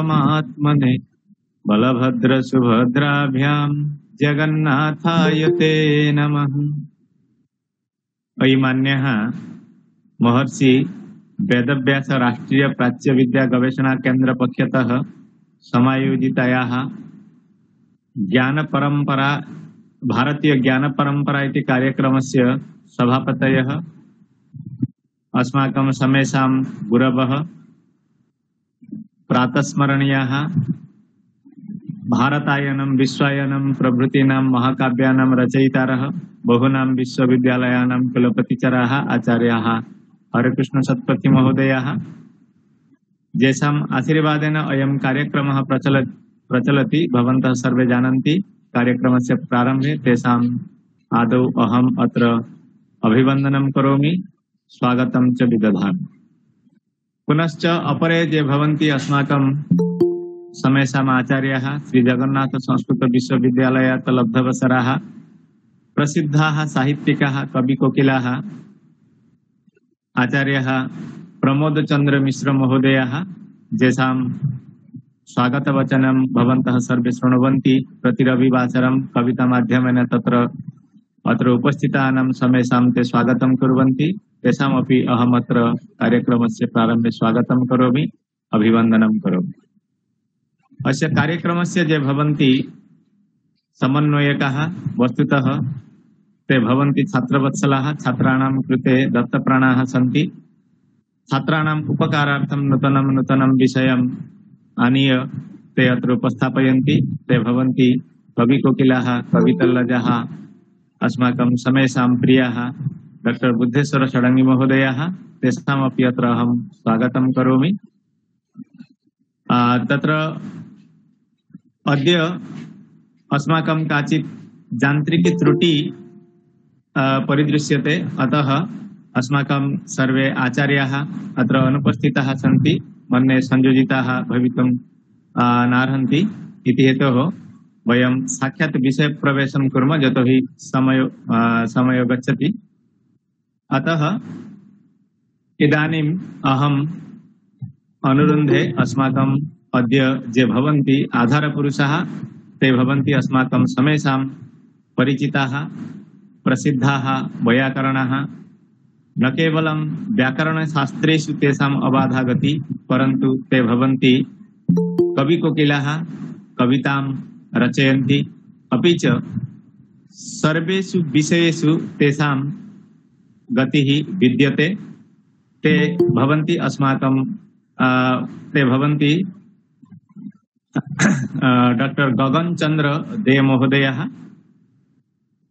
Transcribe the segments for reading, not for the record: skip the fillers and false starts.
परमात्मने बलभद्र सुभद्राभ्यां जगन्नाथाय ते नमः। अयिमान्यः महर्षि वेदव्यास राष्ट्रीय प्राच्य विद्या गवेषणा केंद्र पक्षतः समायोजितायाः ज्ञान परंपरा भारतीय ज्ञान परंपरा इति कार्यक्रमस्य सभापतयः अस्माकं समेषां गुरवः प्रातस्मरणीयाः भारतायनं विश्वायनं प्रभृतीनां महाकाव्यानां रचयितारः बहूनां विश्वविद्यालयानां कुलपतिचराः आचार्याः हरेकृष्ण सत्पथि महोदयाः येषाम् आशीर्वादेन अयं कार्यक्रमः प्रचलति भवन्तः सर्वे जानन्ति। कार्यक्रमस्य प्रारम्भे तेषाम् आदौ अहम् अत्र अभिवन्दनं करोमि, स्वागतं च विदधामि। पुनश्च अपरे ये भवन्ति अस्माकं समेषाम् आचार्याः श्री जगन्नाथ संस्कृत विश्वविद्यालयात् लब्धवसराः प्रसिद्धाः साहित्यिकाः कविकोकिलाः आचार्यः प्रमोद चंद्र मिश्र महोदयाः येषां स्वागतवचनं भवन्तः सर्वे शृण्वन्ति। प्रतिरविवासरं कवितामाध्यमेन अत्र उपस्थितानां समेषां ते स्वागतं कुर्वन्ति। तेषामपि अहमत्र कार्यक्रमस्य प्रारम्भे स्वागतं करोमि, अभिवन्दनं करोमि। अस्य कार्यक्रमस्य ये भवन्ति समन्वयकाः वस्तुतः ते भवन्ति छात्रवत्सलाः, छात्राणां कृते दत्तप्राणाः सन्ति। छात्राणाम् उपकारार्थं नूतनं विषयम् आनीय ते अत्र उपस्थापयन्ति। ते भवन्ति कविकोकिलाः, कवितल्लजाः, अस्माकं समेषां प्रियाः डॉक्टर बुद्धेश्वर षडङ्गी महोदयाः। तेषामपि अत्र अहं स्वागतं करोमि। तत्र अद्य अस्माकं काचित् यान्त्रिकी त्रुटि परिदृश्यते, अतः अस्माकं सर्वे आचार्याः अत्र अनुपस्थिताः सन्ति, मन्ये संयोजिताः भवितुं नार्हन्ति। इति हेतोः वयं साक्षात् विषय प्रवेशं कुर्मः, यतोहि समय गच्छति। अतः इदानीम् अहम् अनुरुन्धे अस्माकम् अद्य ये भवन्ति आधारपुरुषाः ते भवन्ति अस्माकं समेषां परिचिताः प्रसिद्धाः वैयाकरणाः। न केवलं व्याकरणशास्त्रेषु तेषाम् अबाधा गति, परन्तु ते भवन्ति कविकोकिलाः, कवितां रचयन्ति, अपि च सर्वेषु विषयेषु तेषां गतिः विद्यते। ते भवन्ति डॉक्टर गगन चंद्र दे महोदयाः।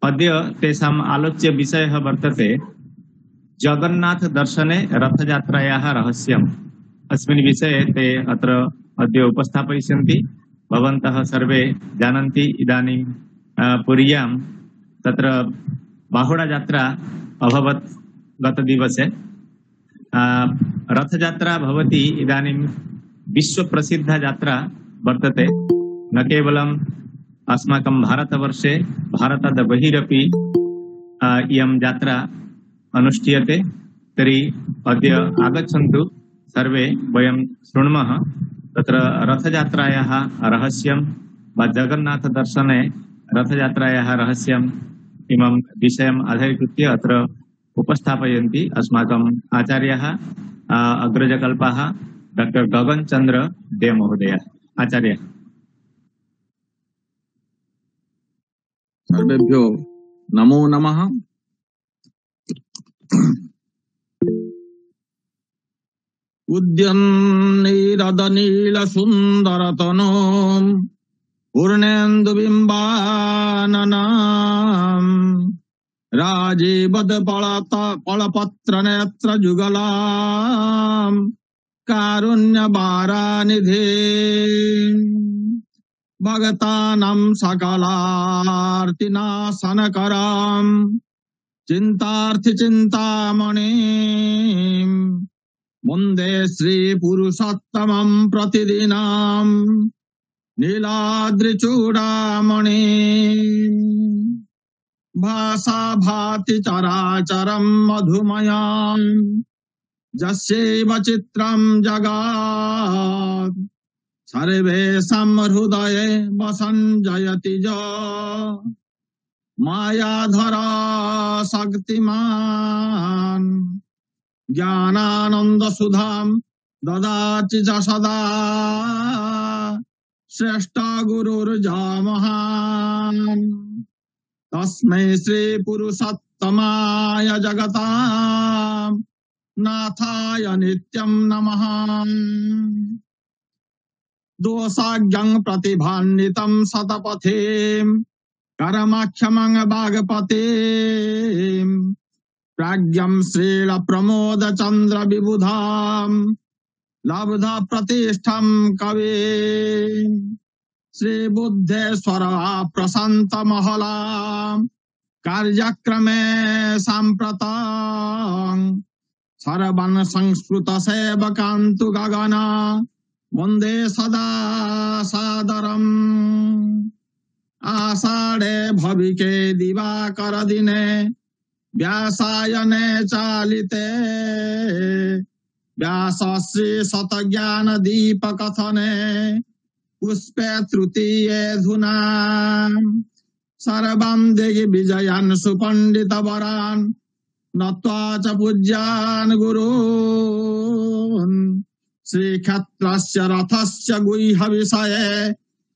अद्य तेषाम् आलोच्य विषयः वर्तते जगन्नाथ दर्शने रथयात्रायाः रहस्यम्। अस्मिन् विषये ते अत्र अद्य उपस्थापयिष्यन्ति। भवन्तः सर्वे जानन्ति इदानीं पुर्यां तत्र बाहुडा यात्रा अभवत् गतदिवसे। रथयात्रा भवति इदानीं विश्वप्रसिद्धा यात्रा वर्तते। न केवलम् अस्माकं भारतवर्षे, भारतात् बहिरपि इयं यात्रा अनुष्ठीयते। तर्हि अद्य आगच्छन्तु सर्वे, वयं शृण्मः तत्र रथयात्रायाः रहस्यं वा जगन्नाथ दर्शने रथयात्रायाः रहस्यम् इमं विषयम् आधारीकृत्य अत्र उपस्थापयन्ति अस्माकम् आचार्याः अग्रजकल्पाः डॉक्टर गगन चंद्र दे महोदयाः। आचार्य सर्वेभ्यो नमो नमः। उद्यन्नीरदनील सुंदरतनो पूर्णेन्दुबिम्बाननाम् राजीवद पलपत्र नेत्र जुगलाम् कारुण्यवारानिधे भगतानां सकलार्तिनाशनकराम् चिन्तार्थि चिन्तामणिम् वन्दे श्रीपुरुषोत्तमं प्रतिदिनं नीलाद्रिचूडामणि भासा भाति चराचरं मधुमयाम् यस्यैव चित्रं जगात् सर्वेषां हृदये वसन् जयति च मायाधरा शक्तिमान् ज्ञानानन्दसुधां ददाति च सदा श्रेष्ठ गुरुर्जामहान् तस्मै श्री पुरुषोत्तमाय जगतां नाथाय नित्यं नमः। दोषाज्ञं प्रतिभान्वितं शतपथीं करमाख्यमं वागपतिं प्राज्ञं श्रील प्रमोद चंद्र विबुधां लब्धा प्रतिष्ठं कवि श्री बुद्धेश्वर प्रशांत महला कार्यक्रमे सांप्रतं सर्वन संस्कृत सेवकान्तु गगना वंदे सदा सादरम्। आषाढ़े भविके दिवाकर दिने व्यासायने चालिते व्यासश्री शतज्ञान दीप कथने पुष्पे तृतीये धुना सर्वं दिग्विजयान् सुपंडित वरान् नत्वा च पूज्यान् गुरून् श्रीक्षेत्रस्य रथस्य गुह्य विषये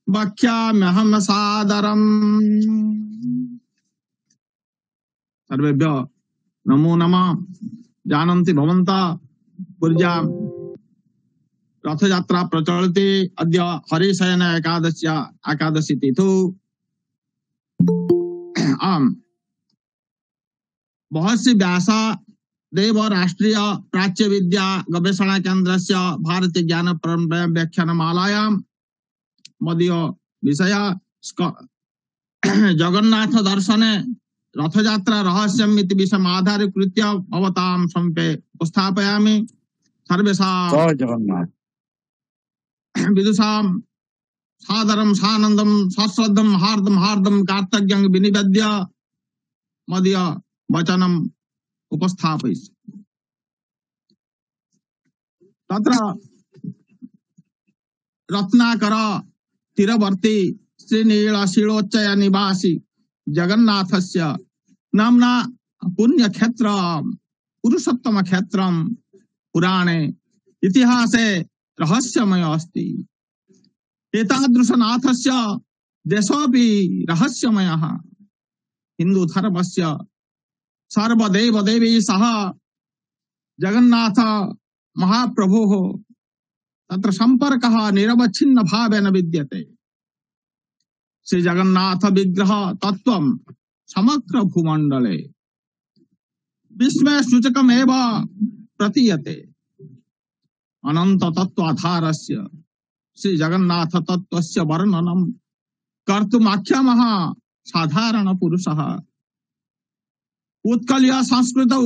वक्ष्याम्यहं सादरम्। सर्वेभ्यो नमो नमः। जानन्ति भवन्तः पूज्या रथयात्रा प्रचलति। अद्य हरिशयन एकादशी तिथौ महर्षि व्यास देव राष्ट्रीय प्राच्य विद्या गवेषणा केन्द्रस्य भारतीय ज्ञान परम्परा व्याख्यानमालायां मदीय विषय जगन्नाथ दर्शने रथयात्रा रहस्यम् इति विषयम् आधारीकृत्य भवतां समीपे उपस्थापयामि। सर्वेषां जय जगन्नाथ। विदुषां सादरं सानन्दं सश्रद्धं हार्दं कार्तज्ञं विनिवेद्य मदीय वचनम् उपस्थापयिष्यामि। तत्र रत्नाकर तीरवर्ती श्रीनीलशीलोच्चय निवासी जगन्नाथस्य नाम्ना पुण्यक्षेत्र पुरुषोत्तम क्षेत्रं पुराणे इतिहासे रहस्यमय अस्ति। एतादृशनाथस्य देशोऽपि रहस्यमयः। हिन्दुधर्मस्य सर्वदेव देवी सह जगन्नाथ महाप्रभुः तत्र संपर्कः निरवच्छिन्न भावेन विद्यते। श्री जगन्नाथ विग्रह तत्त्वं समग्र भूमण्डले विस्मय सूचकमेव प्रतीयते। अनंत तत्त्वाधारस्य श्री जगन्नाथ तत्त्वस्य वर्णनं कर्तुमाख्यामः साधारण पुरुषः। उत्कलीय संस्कृतौ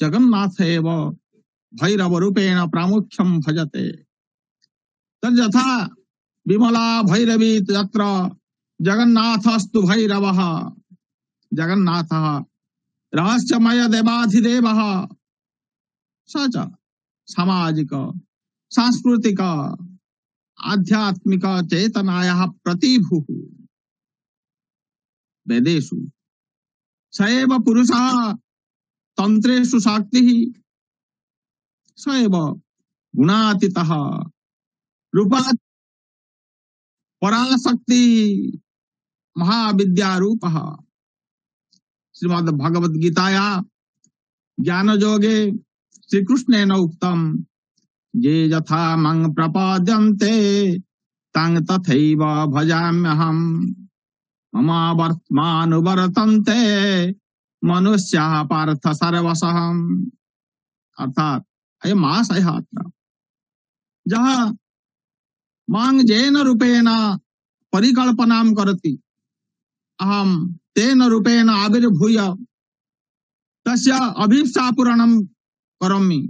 जगन्नाथ एव भैरव रूपेण प्रामुख्यं भजते। तद्यथा विमला भैरवी तत्र जगन्नाथस्तु भैरवः। जगन्नाथः रहस्यमय देवाधिदेवः स च सामाजिक सांस्कृतिक आध्यात्मिक चेतनायाः प्रतिभूः। वेदेषु स एव पुरुषः तंत्रेषु शक्तिः स एव गुणातीतः रूपात् पराशक्ति महाविद्यारूपः। श्रीमद् भगवद गीताया ज्ञानयोगे श्रीकृष्णेन उक्तम् ये यथा मं प्रपद्यन्ते तं तथैव भजाम्यहम् मम वर्त्मानुवर्तन्ते मनुष्याः पार्थ सर्वशः। अर्थात अय माशयः अत्र जहाँ मांग जेन रूपेण परिकल्पनां करोति अहम तेन रूपेण आविर्भूय तस्य अभीप्सापूरणं करोमि।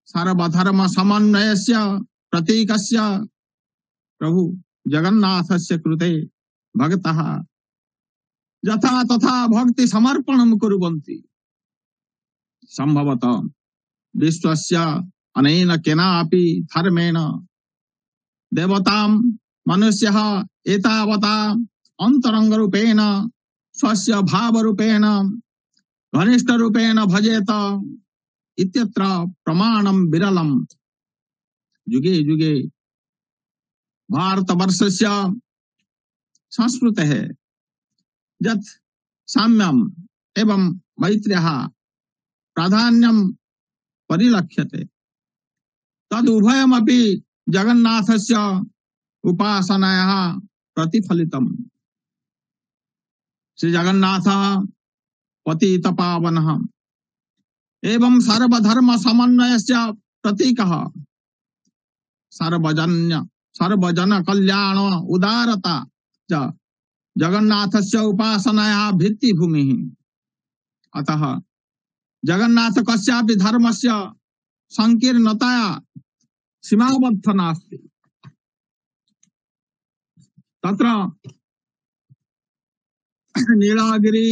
सर्वधर्म समन्वयस्य प्रतीकस्य प्रभु जगन्नाथस्य कृते भक्तः यथा तथा भक्ति समर्पणं कुर्वन्ति। संभवतः विश्वस्य अनेन केनापि धर्मेण देवतां मनुष्यः एतावता अंतरंग रूपेण स्वस्य भाव रूपेण घनिष्ठ रूपेण भजेत इत्यत्र प्रमाणं विरलम्। युगे युगे भारतवर्षस्य संस्कृतेः यत् साम्यम् एवं मैत्र्यः प्राधान्यं परिलक्ष्यते तदुभयमपि जगन्नाथस्य उपासनायाः प्रतिफलितम्। श्री जगन्नाथः पतितपावनः एवं सर्वधर्म समन्वयस्य प्रतीकः, सर्वजन कल्याण उदारता च जगन्नाथस्य उपासनायाः भित्तिभूमिः। अतः जगन्नाथ कस्यापि धर्मस्य संकीर्णताया सीमाबद्ध नास्ति। तत्र नीलगिरी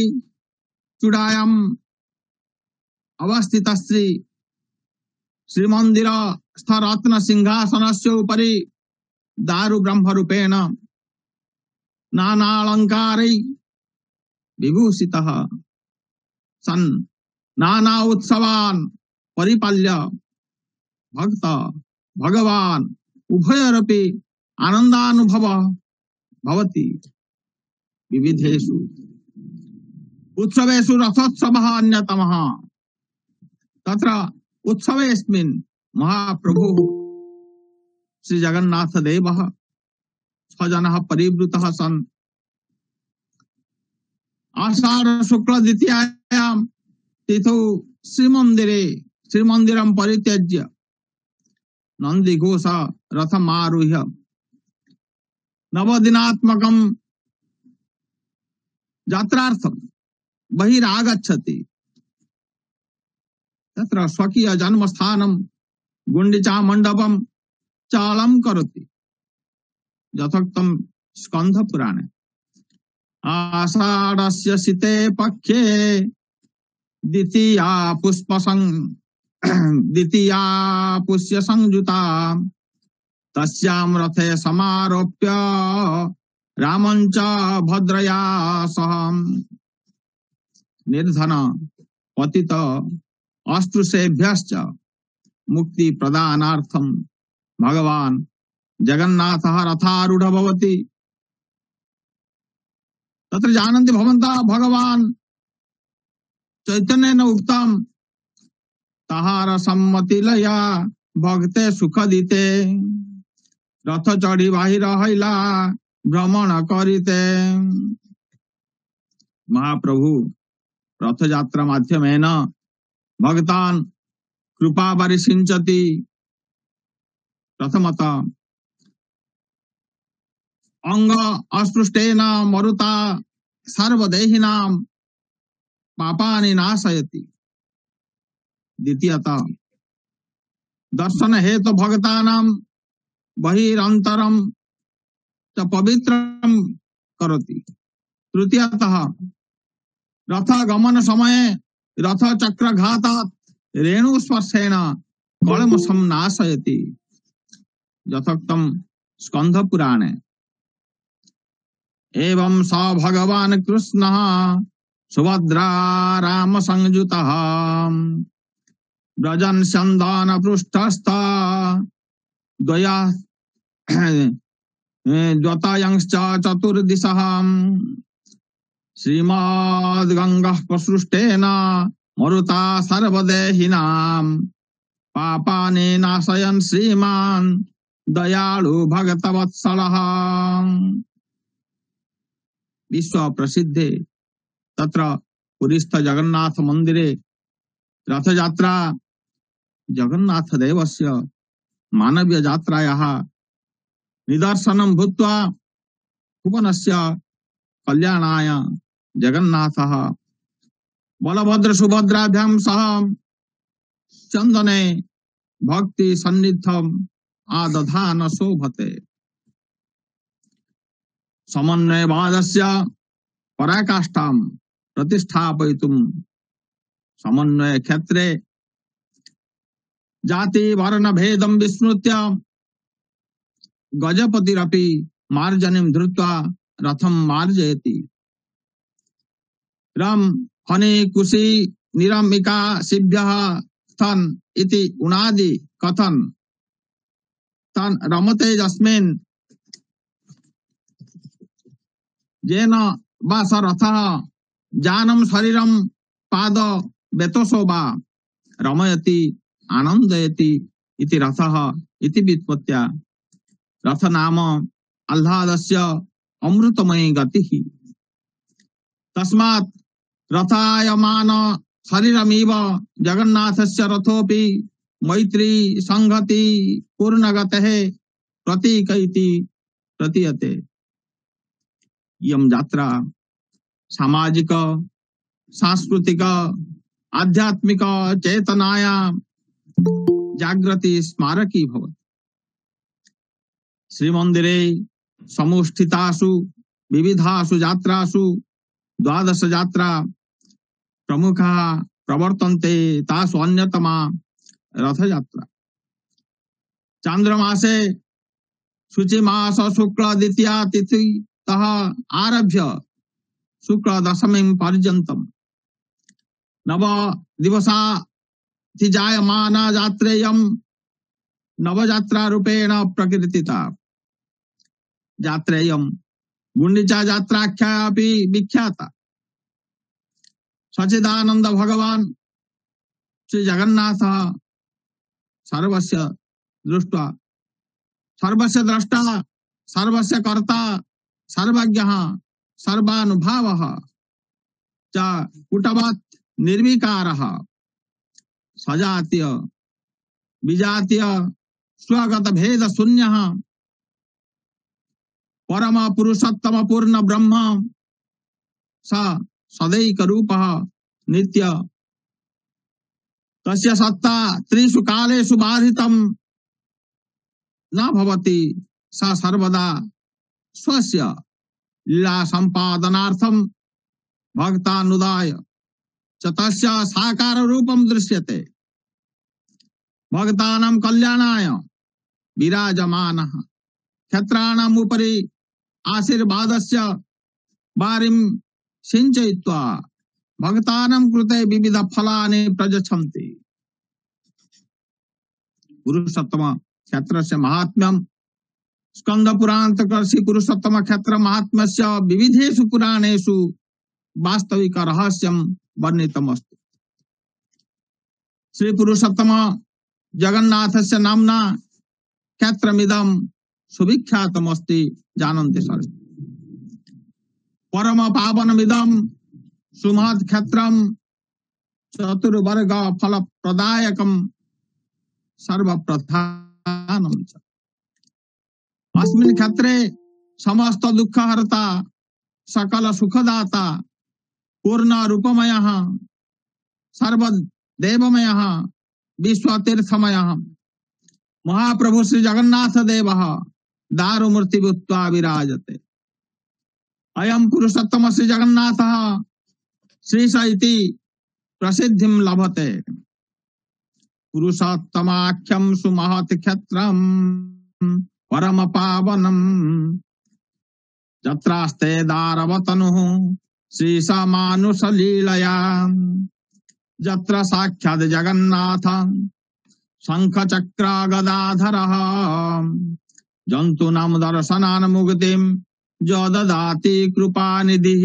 चूड़ायाम् अवस्थित श्रीमंदिर स्थरत्न सिंहासनस्य उपरि दारु ब्रह्म रूपेण नानालंकारै विभूषितः सन् नाना उत्सवान् परिपाल्य भक्त भगवान उभयोरपि आनंदानुभव भवति। विविधेषु उत्सवेषु रथोत्सवः अन्यतमः। तत्र उत्सवेस्मिन् महाप्रभुः श्री जगन्नाथ देवः स्वजनः परिवृतः सन् आषाढ़ शुक्ल द्वितीयायां तिथौ श्रीमंदिरं परित्यज्य नंदीघोष रथमारुह्य नवदिनात्मकं यात्रार्थं बहिरागच्छति। तत्र स्वकीय जन्मस्थानं गुण्डिचा मंडपं च अलंकरोति। यथोक्तं स्कंध पुराणे आषाढ़स्य शीते पक्षे द्वितीया पुष्य संयुता तस्यां रथे समारोप्य रामंच भद्रया सह निर्धन पतित अस्पृशेभ्यश्च मुक्ति प्रदानार्थं भगवान जगन्नाथः रथारूढ़ भवति। तत्र जानन्ति भवन्तः भगवान चैतन्येन उक्तं ताहार सम्मति लया भक्ते सुख दीते रथ चढ़ी बाहिर हैला भ्रमण करिते। महाप्रभु रथ यात्रा माध्यमेन भक्तान् कृपा परिसिंचति। प्रथमत अंग अस्पृष्टेन मरुता सर्वदेहिनां पापानि नाशयति। द्वितीयतः दर्शन हेतु भक्तानां बहिरंतरं च पवित्रं करोति। तृतीयतः रथ गमन समय रथ चक्रघातात् रेणुस्पर्शेन कलमशं नाशयति। यथोक्तं स्कंध पुराणे एवं स भगवान कृष्णः सुभद्रा राम संयुतः व्रजन् चंदन पृष्ठस्थ द्वतायंश्च चतुर्दिशः श्रीमद्गङ्गः प्रसृष्टेन मरुता सर्वदेहिनां पापानि नाशयन् श्रीमान् दयालु भगतवत्सलः। विश्व प्रसिद्धे तत्र पुरीस्थ जगन्नाथ मंदिरे रथ यात्रा जगन्नाथ देवस्य मानवीय यात्रायाः निदर्शनं भूत्वा भुवनस्य कल्याणाय जगन्नाथः बलभद्र सुभद्राभ्यां सह चंदने भक्ति सन्निधम् आदधान शोभते। समन्वयवादस्य पराकाष्ठां प्रतिष्ठापयितुं समन्वय क्षेत्रे जाति वर्ण भेदं विस्मृत्य गजपतिरपि मार्जनीं धृत्वा रथं मार्जयति। रम हनि कुशी निरमिका शिभ्यः स्थन इति उणादि कथन तन रमते यस्मिन् येन वा स रथः जानम शरीरम पाद बेतसो वा रमयति आनंदयति इति रथः इति व्युत्पत्त्या रथ नाम आह्लादस्य अमृतमयी गतिः। तस्मात् रथायमान शरीरमिव जगन्नाथस्य रथोपि मैत्री संगति पूर्णगतेः प्रतीक इति प्रतीयते। इयं यात्रा सामाजिक सांस्कृतिक आध्यात्मिक चेतनाया जागृति स्मारकी भवति। श्रीमन्दिरे समुष्ठितासु विविधासु यात्रासु 12 यात्रा प्रमुखा प्रवर्तन्ते। तासु अन्यतमा रथ यात्रा। चांद्रमासे शुचिमास शुक्ल द्वितीया तिथि तः आरभ्य शुक्ल दशमी पर्यन्तम नव दिवसाति जायमाना यात्रेयं नवयात्रा रूपेण प्रकीर्तिता। यात्रेयं गुंडिचा यात्राख्या अपि विख्याता। सच्चिदानंद भगवान श्री जगन्नाथ सर्वस्य दृष्टा सर्वस्य द्रष्टा सर्वस्य कर्ता सर्वज्ञः सर्वानुभावः च कुटवत् निर्विकारः सजातीय विजातीय स्वगत भेद शून्यः परम पुरुषोत्तम पूर्ण ब्रह्म स सदैक रूपः नित्य तस्य सत्ता त्रिषु कालेषु बाधितं न भवति। स सर्वदा स्वस्य लीला संपादनार्थं भक्तानुदाय च तस्य साकार रूपं दृश्यते। भक्तानां कल्याणाय विराजमानः क्षत्राणाम् उपरि आशीर्वादस्य वारिं सिंचयित्वा भक्तानां कृते विविध फलानि प्रयच्छन्ति। पुरुषोत्तम क्षेत्रस्य महात्म्यं स्कंद पुराणान्तर्गत पुरुषोत्तम क्षेत्र महात्म्यस्य विविधेषु पुराणेषु वास्तविक रहस्यं वर्णितमस्ति। श्री पुरुषोत्तम जगन्नाथस्य नाम्ना क्षेत्रमिदं सुविख्यातमस्ति जानन्ति सर्वे। परम पावनमिदं सुमहत् क्षेत्रं चतुर्वर्ग फल प्रदायकं सर्वप्रधानं च। अस्मिन् क्षेत्रे समस्त दुःखहर्ता सकल सुखदाता पूर्ण रूपमयः सर्वदेवमयः विश्वतीर्थमयः महाप्रभु श्री जगन्नाथ देवः दारुमूर्ति भूत्वा विराजते। अयं पुरुषोत्तम श्री जगन्नाथः श्रीश इति प्रसिद्धिं लभते। पुरुषोत्तमाख्यं सुमहत् क्षेत्रं परम पावनम् जत्रास्ते दारवतनुः श्रीश मानुष लीलया जत्र साक्षात् जगन्नाथ शंख चक्र गदाधरः जन्तूनां दर्शनान् मुक्तिं जो ददाति कृपानिधिः।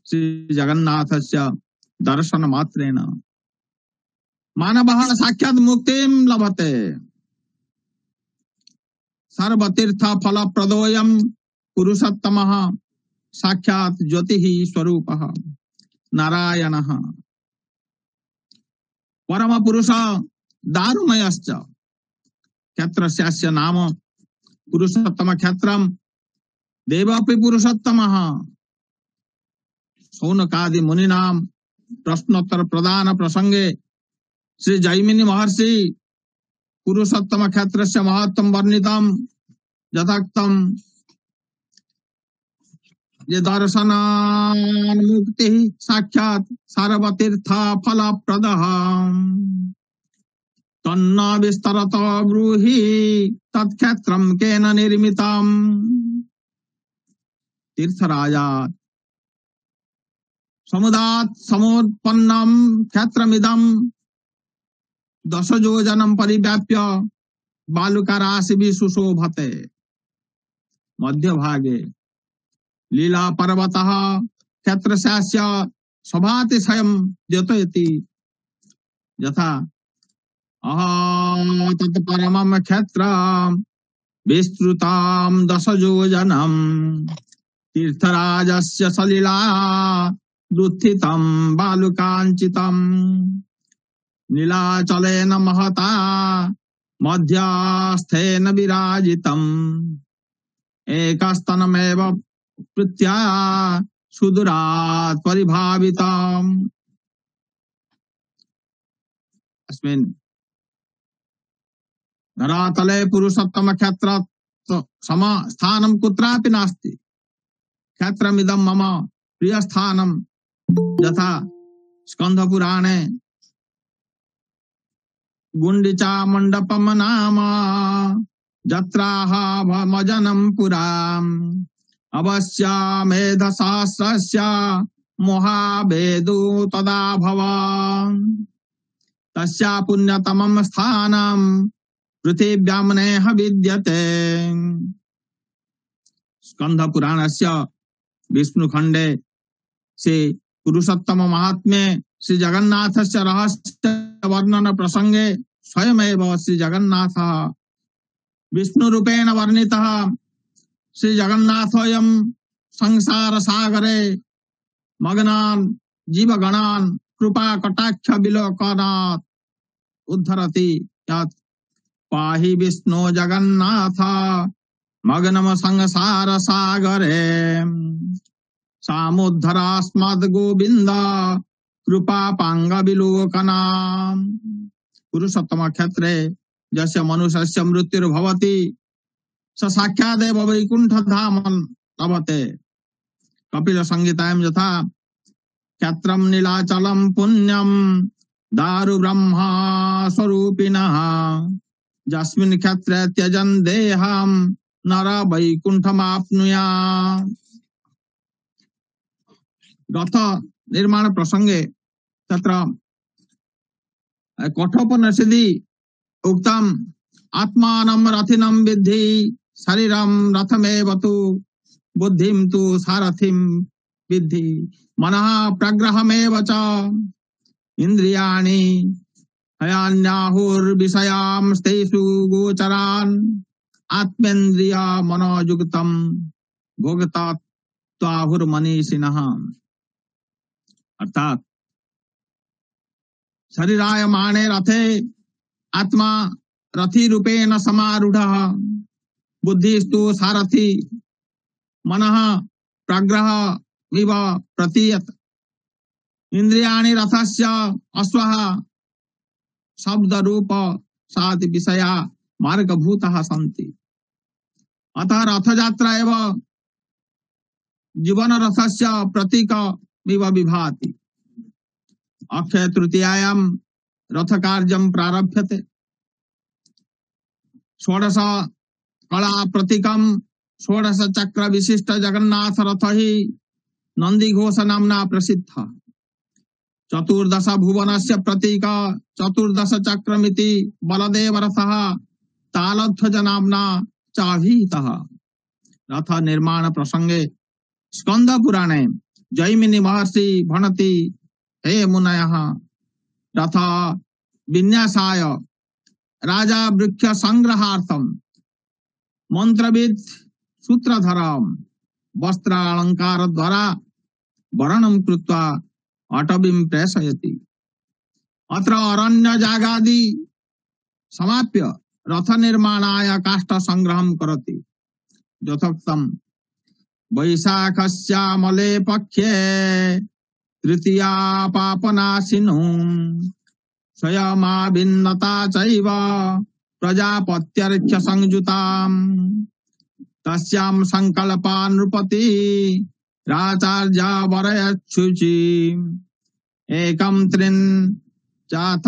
श्री जगन्नाथस्य दर्शन मात्रेण मानवः साक्षात् मुक्तिं लभते। सर्वतीर्थ फल प्रदोयं पुरुषोत्तमः साक्षात् ज्योतिः स्वरूपः नारायणः परम पुरुष दारुमयश्च। क्षेत्रस्यास्य नाम पुरुषोत्तम क्षेत्रं देवापि पुरुषोत्तमः। शौनकादि मुनीनां प्रश्नोत्तर प्रदान प्रसंगे श्री जैमिनी महर्षि पुरुषोत्तम क्षेत्रस्य महत्त्वं वर्णितं यथोक्तं ये दर्शनान् मुक्तिः साक्षात् सर्वतीर्थ फलप्रदः। तन्न विस्तरतो ब्रूहि तत्क्षेत्रम केन निर्मितम। तीर्थराजा समुदात समुत्पन्नम क्षेत्रमिदं दशयोजनं परिव्याप्य बालुकाराशिभिः सुशोभते। मध्यभागे लीला पर्वतः क्षेत्रस्यास्य शोभातिशयं द्योतयति। यथा तत्परमं क्षेत्रं विस्तृतं दशयोजनं तीर्थराजस्य सलिला दुत्थितं बालुकाञ्चितं नीलाचलेन महता मध्यस्थेन विराजितम् एकस्तनमेव प्रीत्या सुदूरात् परिभावितम्। अस्मिन् धरातले पुरुषोत्तम क्षेत्र सम स्थानं कुत्रापि नास्ति। क्षेत्रमिदं मम प्रिय स्थानं। यथा स्कंध पुराणे गुंडिचा मंडपम नाम जत्राह भमजनं पुराम् अवश्य मेधशास्त्रस्य मोहाभेदो तदा भवान् तस्या पुण्यतमं स्थानं पृथिव्यां नेह विद्यते। स्कंध पुराणस्य विष्णु खंडे से पुरुषोत्तम महात्म्ये श्री जगन्नाथस्य रहस्य वर्णन प्रसंगे स्वयमेव श्री जगन्नाथः विष्णु रूपेण वर्णितः। श्री जगन्नाथोऽयं संसार सागरे मग्नान् जीवगणान् कृपा कटाक्ष विलोकनात् उद्धरति। यत् पाहि विष्णु जगन्नाथ मग्नम संसार सागरे सामुद्धरास्मद् गोविंद कृपा पांग विलोकना। पुरुषोत्तम क्षेत्रे यस्य मनुष्यस्य मृत्युर्भवति स साक्षादेव वैकुंठ धाम लभते। कपिल संहितायां यथा क्षेत्रं नीलाचलं पुण्यं दारु ब्रह्मा स्वरूपिणः यस्मिन् क्षेत्रे त्यजन् देहं नर वैकुंठमाप्नुयात्। रथ निर्माण प्रसंगे तत्र कठोपनिषदि उक्तम् आत्मानं रथिनं विद्धि शरीरं रथमेव तु बुद्धिं तु सारथिं विद्धि मनः प्रग्रहमेव च इन्द्रियाणि हयान्याहुर्विषयांस्तेषु गोचरान् आत्मेन्द्रिय मनोयुक्तं भोगतात्वाहुर्मनीषिणः। अर्थात शरीरायमाणे रथे आत्मा रथी रूपेण समारूढ़ः बुद्धिस्तु सारथी मनः प्रग्रह इव प्रतीयत इंद्रियाणि रथस्य अश्वः शब्द रूप साति विषया मार्गभूतः सन्ति। अतः रथयात्रा एव जीवन रथस्य प्रतीक इव विभाति। अक्षय तृतीयायां रथ कार्यं प्रारभ्यते। षोडश कला प्रतीकं षोडश चक्र विशिष्ट जगन्नाथ रथ ही नंदीघोष नाम्ना प्रसिद्ध। चतुर्दश भुवनस्य प्रतीक चतुर्दश चक्रमिति बलदेव रथः तालध्वज नाम्ना चाभिहितः। रथ निर्माण प्रसंगे स्कंद पुराणे जैमिनी महर्षि भणति हे मुनयः रथ विन्यासाय राजा वृक्ष संग्रहार्थम मंत्रविद सूत्रधरम वस्त्र अलंकार द्वारा वर्णनं कृत्वा अटवीं प्रेषयति। अत्र अरण्य जागादि समाप्य रथ निर्माणाय काष्ठ संग्रहं करोति। यथोक्तम् वैशाखस्यामले पक्षे तृतीया पापनाशिनो स्वयमाभिन्नता चैव प्रजापत्यर्क्ष संयुताम् तस्यां संकल्पा नृपति राचार्या वरयच्छुचि एकं त्रिन् चाथ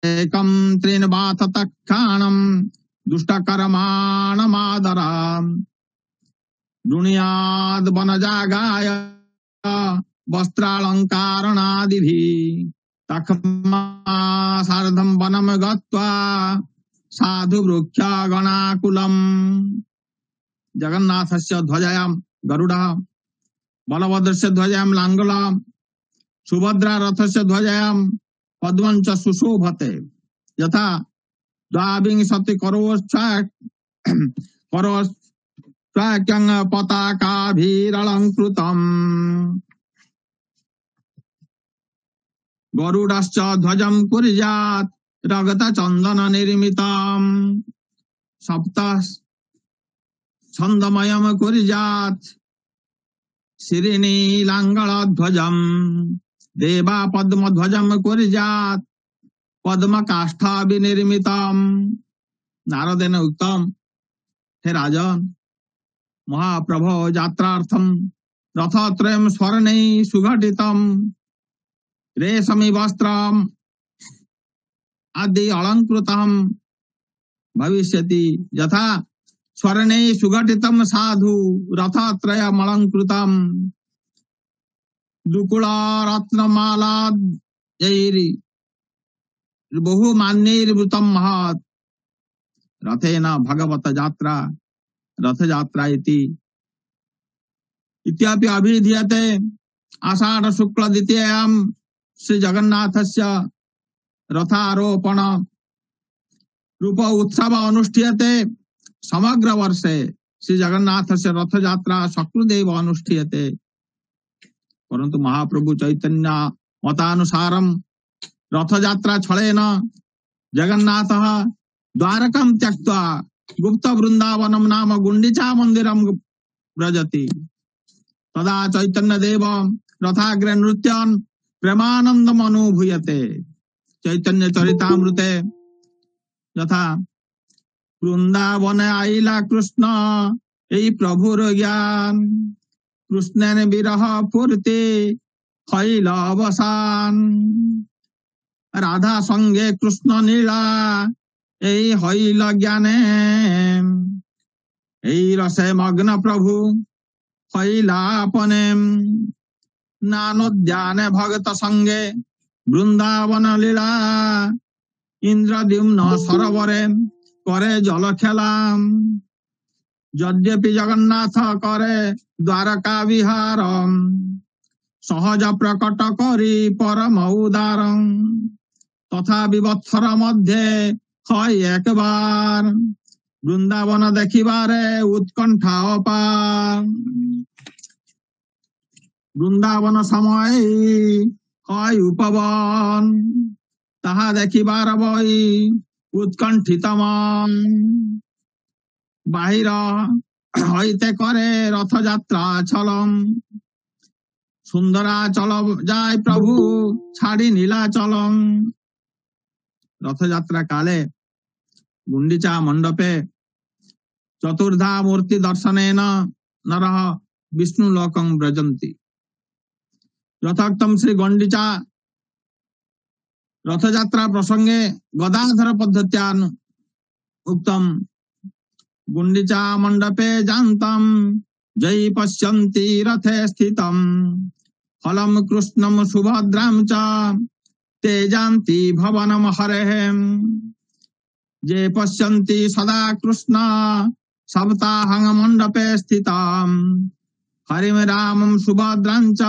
एकं त्रीन बाथ तक्षाणं दुष्टकर्माणमादराम् दुनियाद वनजागाय वस्त्रालङ्कारणादिभिः तक्मा सार्धं वनं गत्वा साधु वृक्षगणाकुलम्। जगन्नाथस्य ध्वजायां गरुडः, बलभद्रस्य ध्वजायां लाङ्गुलः, सुभद्रा रथस्य ध्वजायां पद्मं च सुशोभते। यथा द्वाविंशति करोश्चाक्यं पताकाभिरलङ्कृतम्। गरुडश्च ध्वजं कुर्यात् रगतचन्दन निर्मितम्। सप्त छन्दमयं कुर्यात् श्रीनीलाङ्गलध्वजम्। देवा पद्मध्वजं कुर्यात् पद्मकाष्ठाभिनिर्मितम्। नारदेन उक्तम्, हे राजन्, महाप्रभो यात्रार्थं रथत्रयं स्वर्णैः सुघटितम् रेशमी वस्त्रम् आदि अलङ्कृतम् भविष्यति। यथा स्वर्णैः सुघटितं साधु रथत्रयम् अलङ्कृतम् दुकुलारत्नमालाद्यैर्बहुमान्यैर्वृतं महत् रथेन भगवत यात्रा रथ यात्रा इत्यपि अभिधीयते। आषाढ़ शुक्ल द्वितीयां श्री जगन्नाथस्य रथारोपण रूप उत्सव अनुष्ठीयते। समग्र वर्षे श्री जगन्नाथस्य रथ यात्रा सकृदेव अनुष्ठीयते। परंतु महाप्रभु चैतन्य मतानुसारं रथ यात्रा छलेन जगन्नाथः द्वारकं त्यक्त्वा गुप्त वृंदावनं नाम गुंडीचा मंदिरं व्रजति। तदा चैतन्य देव रथाग्रे नृत्यन् प्रेमानंदम् अनुभूयते। चैतन्य चरितामृते यथा वृंदावन आइला कृष्ण एई प्रभुर ज्ञान कृष्णन विरह पूर्ति हईल अवसान राधा संगे कृष्ण नीला एई हईल ज्ञाने एई रसे मग्न प्रभु हईलापने नानोद्याने भगत संगे वृंदावन लीला इंद्रद्युम्न सरोवरे करे जल खेला। यद्यपि जगन्नाथ करे द्वारका विहार सहज प्रकट करी परम उदार तथा विवत्सर मध्य हय एक बार वृंदावन देखिबारे उत्कंठा अपार। वृंदावन समय हय उपवन ताहा देखिबार बई उत्कंठित मन बाहिर हईते करे रथ यात्रा चलम सुंदरा चल जाय प्रभु छाड़ी नीला चलम। रथ यात्रा काले गुंडीचा मंडपे चतुर्धा मूर्ति दर्शनेन नरः विष्णु लोकं व्रजन्ति। यथोक्तम श्री गुंडीचा रथ यात्रा प्रसंगे गदाधर पद्धत्यान उक्तम गुंडीचा मंडपे जानतम जय पश्यन्ति रथे स्थितम फलम कृष्णम सुभद्राम च ते जानति भवनम हरेम जे पश्यन्ति सदा कृष्ण सप्ताहं मंडपे स्थितम हरिम रामम सुभद्रां च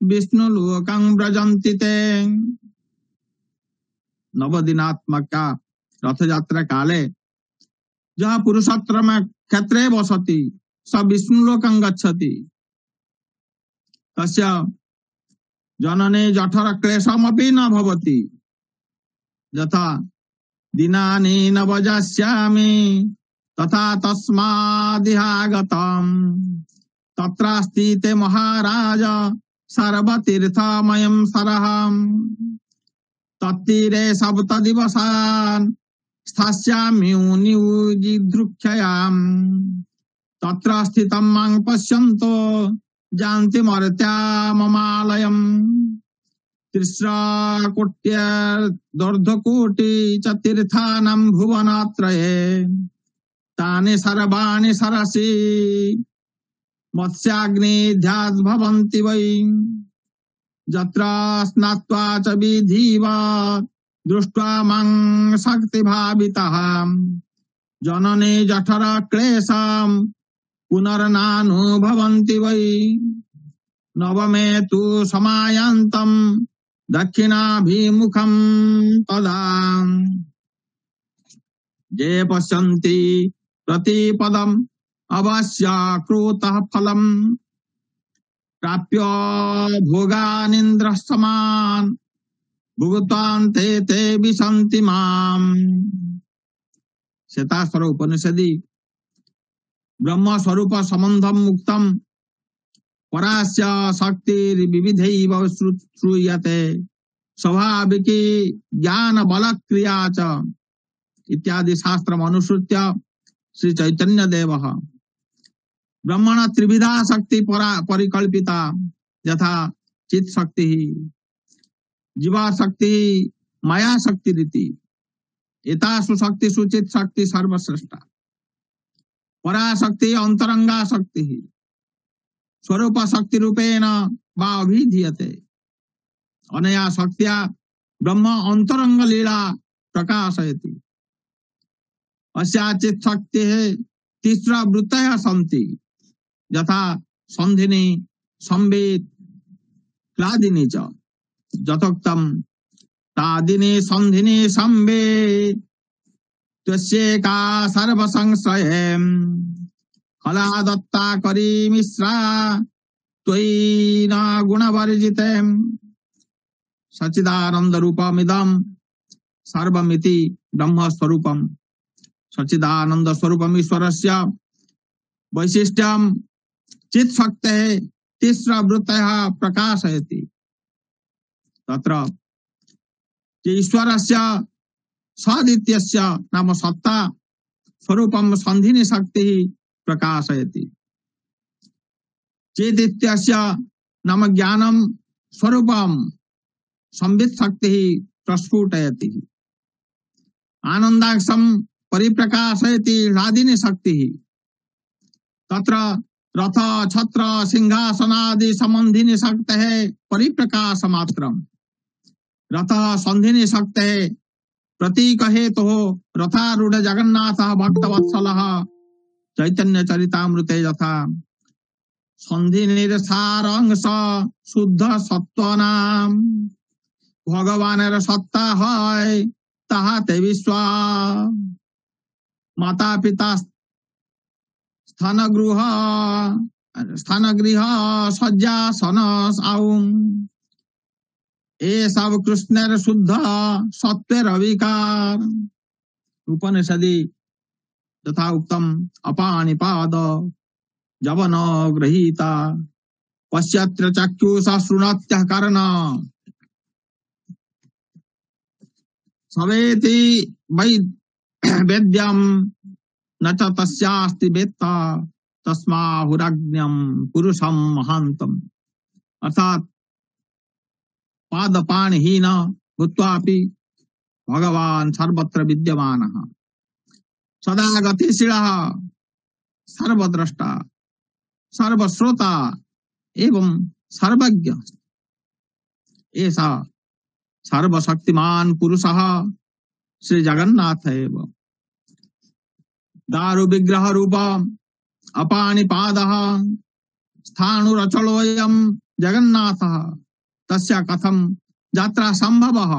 विष्णु लोकं व्रजन्ति ते। नवदिनात्मक रथ यात्रा काले जहाँ पुरुषोत्तम क्षेत्रे वसति स विष्णु लोकं गच्छति तस्य जनने जठर क्लेशमपि न भवति। यथा दिनानि न वजास्यामि तथा तस्मादिहागतम् तत्रास्ति ते महाराज सर्वतीर्थमयं सरहम् तत्तीरे सप्तदिवसान् स्थास्याम्युनियुजिदृक्षयाम् तत्र स्थितं मां पश्यन्तो जानति मर्त्या ममालयम्। तिस्रा कोट्यर्धकोटि च तीर्थानां भुवनत्रये तानि सर्वाणि सरसि मत्स्याग्निध्याद्भवन्ति वै यत्र स्नात्वा च विधिवा दृष्ट्वा मं शक्तिभावितः जनने जठर क्लेशं पुनर्नानुभवन्ति वै नवमे तु समायान्तं दक्षिणाभिमुखं तदा ये पश्यन्ति प्रतिपदम् अवश्य कृतः फलम् प्राप्य भोगानिन्द्रसमान् भुगतान्ते ते विशन्ति माम्। श्वेताश्वर उपनिषदि ब्रह्म स्वरूप संबंधं मुक्तम् परास्य शक्तिर्विविधैव श्रूयते स्वाभाविकी ज्ञान बल क्रिया च इत्यादि शास्त्रम् अनुसृत्य श्री चैतन्य देवः ब्रह्मण त्रिविधा शक्ति परिकल्पिता यथा चित् शक्ति जीवा शक्ति माया शक्ति रीति एतासु शक्तिषु चित् शक्ति सर्वश्रेष्ठा पराशक्ति अंतरंगा शक्ति स्वरूप शक्ति रूपेण वा अभिधीयते अनया शक्त्या ब्रह्म अंतरंग लीला प्रकाशयति अस्या चित् शक्तिः तीसरा वृत्तयः सन्ति यथा संधिनी संवेद क्लादिनी च यथोक्तम तादिनी संधिनी संवेद त्वस्येका सर्वसंश्रयम् हला दत्ता करी मिश्रा त्वयि न गुणवर्जितम् सच्चिदानंद रूपमिदं सर्वमिति ब्रह्म स्वरूपम् सच्चिदानंद स्वरूपम् ईश्वरस्य वैशिष्ट्यं चित् शक्तेः तीसरा वृत्तयः प्रकाशयति तत्र ईश्वरस्य सदित्यस्य नाम सत्ता स्वरूपं संधिनी शक्तिः प्रकाशयति चेदित्यस्य नाम ज्ञानं स्वरूपं संवित् शक्तिः प्रस्फुटयति आनन्दाक्षं परिप्रकाशयति ह्लादिनी शक्तिः तत्र रथ छत्र सिंहासनादि संबंधिनी शक्तेः परिप्रकाशमात्रम् रथः संधिनी शक्तेः प्रतीक हेतु रथारूढ़ जगन्नाथः भक्तवत्सलः चैतन्य चरितामृते यथा संधिनिर्सार अंश शुद्ध सत्वनाम भगवानेर सत्ता है ताहाते विश्वास माता पिता स्थान गृह शय्यासन आउम ये सब कृष्णेर शुद्ध सत्वेर अविकार उपनिषदि तथा उक्तम अपानिपाद जवन गृहीता पश्यत्र चक्षुषा शृणोत्यः कर्ण सवेति वै वेद्यम न च तस्यास्ति वेत्ता तस्माहुरज्ञम पुरुषम महांतम अर्थात पादपाणहीन भूत्वापि भगवान सर्वत्र विद्यमानः सदा गतिशीलः सर्वद्रष्टा सर्वश्रोता एवं सर्वज्ञ ऐसा सर्वशक्तिमान पुरुषः श्री जगन्नाथ एव दारु विग्रह रूप अपानिपादः स्थाणुरचलोऽयं जगन्नाथः तस्य कथं यात्रा संभवः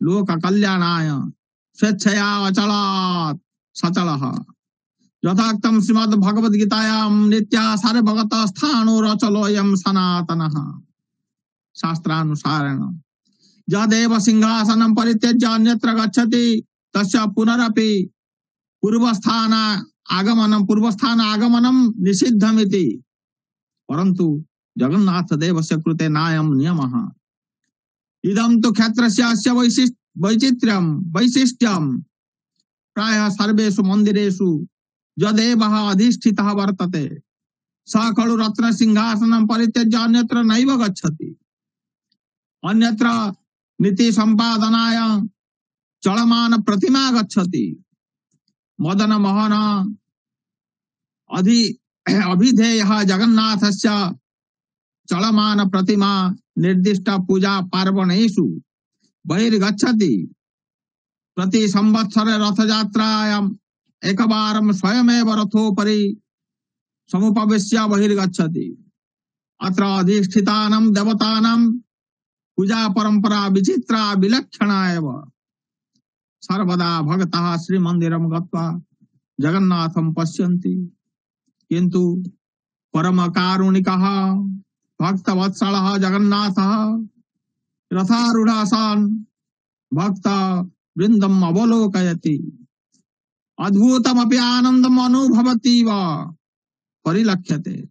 लोक कल्याणाय स्वेच्छया अचलात् सचलः यथाक्तं श्रीमद् भगवद गीतायां नित्या सर्वगत स्थाणुरचलोऽयं सनातनः शास्त्रानुसारेण यदेव सिंहासनं परित्यज्य अन्यत्र गच्छति तस्य पुनरपि पूर्वस्थान आगमनं निषिद्धमिति परंतु जगन्नाथ देवस्य कृते नायं नियमः इदं तु क्षेत्रस्य अस्य वैशिष्ट्यं प्रायः सर्वेषु मंदिरेषु यदेवः अधिष्ठितः वर्तते स खलु रत्न सिंहासनं परित्यज्य अन्यत्र नैव गच्छति अन्यत्र नीति संपादनाय चलमान प्रतिमा गच्छति। मदन मोहन अभिधेयः जगन्नाथस्य चलमान प्रतिमा निर्दिष्ट पूजा पार्वणेषु बहिर्गच्छति। प्रति संवत्सरे रथयात्रायाम् एकवारं स्वयमेव रथोपरि समुपविश्य बहिर्गच्छति। अत्र अधिष्ठितानां देवतानां पूजा परंपरा विचित्रा विलक्षणा एव। सर्वदा भक्ताः श्रीमन्दिरं गत्वा जगन्नाथं पश्यन्ति, किन्तु परम कारुणिकः भक्तवत्सलः जगन्नाथः रथारूढ़ सन् भक्त वृन्दम् अवलोकयति। अद्भुतमपि आनन्दम् अनुभवति वा परिलक्ष्यते।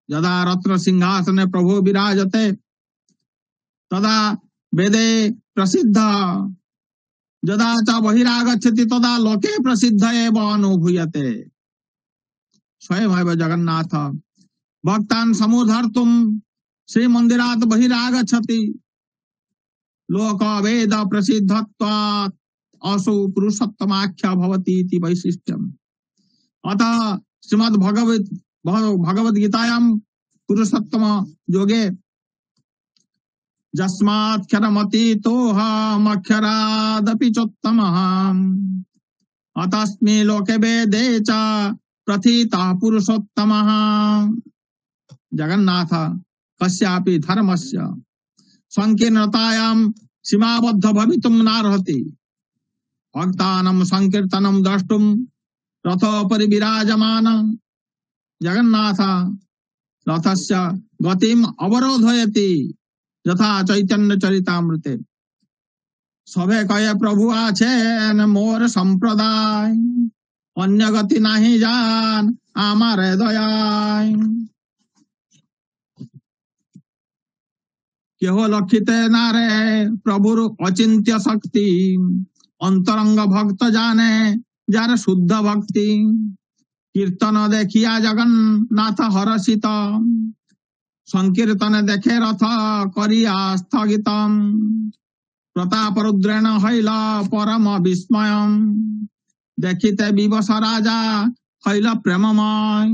यदा रत्न सिंहासने प्रभु विराजते तदा वेदे प्रसिद्ध, यदा च बहिरागच्छति तदा लोके प्रसिद्ध एव अनुभूयते। स्वयमेव जगन्नाथ भक्तान् समुद्धर्तुं श्रीमन्दिरात् बहिरागच्छति। लोक वेद प्रसिद्धत्वात् असौ पुरुषोत्तमाख्या भवति इति वैशिष्ट्यम्। अतः श्रीमद् भगवद्गीतायां पुरुषोत्तम योगे यस्माक्षरमतीतोऽहमक्षरादपि चोत्तमः अतस्मै लोके वेदे च प्रथितः पुरुषोत्तमः। जगन्नाथ कस्यापि धर्मस्य संकीर्णतायां सीमाबद्ध भवितुं नार्हति। भक्तानां संकीर्तनं द्रष्टुं रथोपरि विराजमान जगन्नाथ रथस्य गतिम् अवरोधयति। यथा चैतन्य चरितामृते सभे कहे प्रभु आछेन मोर संप्रदाय, अन्य गति नहीं जान आमारे दयाय। केहो लक्षिते नारे प्रभुर अचिंत्य शक्ति, अंतरंग भक्त जाने जार शुद्ध भक्ति। कीर्तन देखिया जगन्नाथ हरषित, संकीर्तन देखे रथ करिया स्थगित। प्रताप रुद्रेण हैल परम विस्मयम्, देखिते विवश राजा हैल प्रेममय।